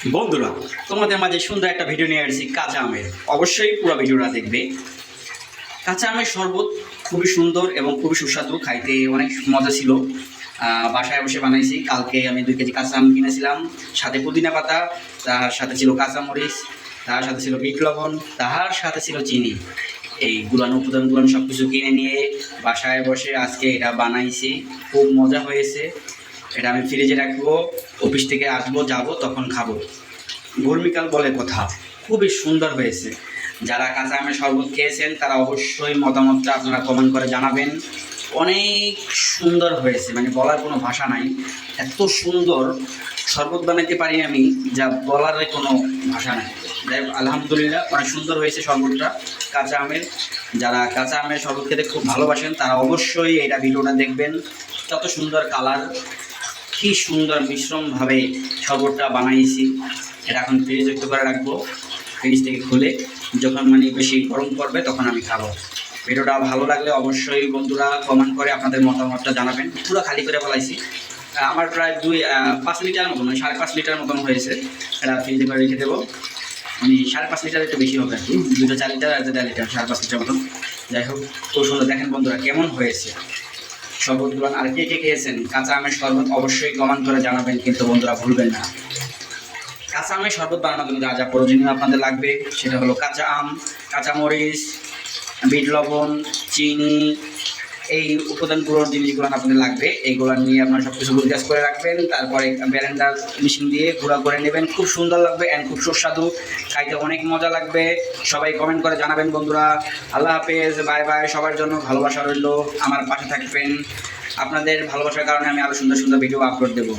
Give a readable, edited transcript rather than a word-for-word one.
বন্ধুরা, তোমাদের মাঝে সুন্দর একটা ভিডিও নিয়ে আসছি কাঁচা আমের। অবশ্যই পুরো ভিডিওটা দেখবে। কাঁচা আমের শরবত খুবই সুন্দর এবং খুবই সুস্বাদু, খাইতে অনেক মজা ছিল। বাসায় বসে বানাইছি। কালকে আমি 2 কেজি কাঁচা আম কিনেছিলাম, সাথে পুদিনা পাতা, তার সাথে ছিল কাঁচা মরিচ, তার সাথে ছিল বিট লবণ, তার সাথে ছিল চিনি। এই উপাদানগুলো সব কিছু কিনে নিয়ে বাসায় বসে আজকে এটা বানাইছি। খুব মজা হয়েছে। এটা আমি ফ্রিজে রাখবো, অফিস থেকে আসবো যাবো তখন খাবো। গরমিকাল বলে কথা, খুবই সুন্দর হয়েছে। যারা কাঁচা আমের শরবত খেয়েছেন তারা অবশ্যই মতামতটা আপনারা কমেন্ট করে জানাবেন। অনেক সুন্দর হয়েছে, মানে বলার কোনো ভাষা নাই। এত সুন্দর শরবত বানাইতে পারি আমি, যা বলার কোনো ভাষা নাই। যাই হোক, আলহামদুলিল্লাহ অনেক সুন্দর হয়েছে শরবতটা কাঁচা আমের। যারা কাঁচা আমের শরবত খেতে খুব ভালোবাসেন তারা অবশ্যই এটা ভিডিওটা দেখবেন। কত সুন্দর কালার, কি সুন্দর মিশ্রণভাবে শরবতটা বানাইছি। এটা এখন ফ্রিজযুক্ত করে রাখবো। ফ্রিজ থেকে খুলে যখন মানে বেশি গরম পড়বে তখন আমি খাবো। ভিডিওটা ভালো লাগলে অবশ্যই বন্ধুরা কমেন্ট করে আপনাদের মতামতটা জানাবেন। পুরো খালি করে বলাইছি। আমার প্রায় 5 লিটার মতন, 5.5 লিটার মতন হয়েছে। এটা ফ্রিজে করে রেখে দেবো। মানে 5.5 লিটার একটু বেশি হবে আর কি। 4 লিটার আর 1.5 লিটার, 5.5 লিটার মতন। যাই হোক, খুব সুন্দর। দেখেন বন্ধুরা কেমন হয়েছে শরবতগুলো। আর কে কে খেয়েছেন কাঁচা আমের শরবত অবশ্যই কমেন্ট করে জানাবেন, কিন্তু বন্ধুরা ভুলবেন না। কাঁচা আমের শরবত বানানোর জন্য যা যা প্রয়োজনীয় আপনাদের লাগবে সেটা হলো কাঁচা আম, কাঁচা মরিচ, বিট লবণ, চিনি। এই উপাদানগুলোর জিনিসগুলো আপনাদের লাগবে। এইগুলো নিয়ে আপনারা সব কিছু গুজগাছ করে রাখবেন। তারপরে ব্লেন্ডার মেশিন দিয়ে গুঁড়া করে নেবেন। খুব সুন্দর লাগবে অ্যান্ড খুব সুস্বাদু, খাইতে অনেক মজা লাগবে। সবাই কমেন্ট করে জানাবেন বন্ধুরা। আল্লাহ হাফেজ, বাই বাই। সবার জন্য ভালোবাসা রইল। আমার পাশে থাকবেন। আপনাদের ভালোবাসার কারণে আমি আরও সুন্দর সুন্দর ভিডিও আপলোড দেবো।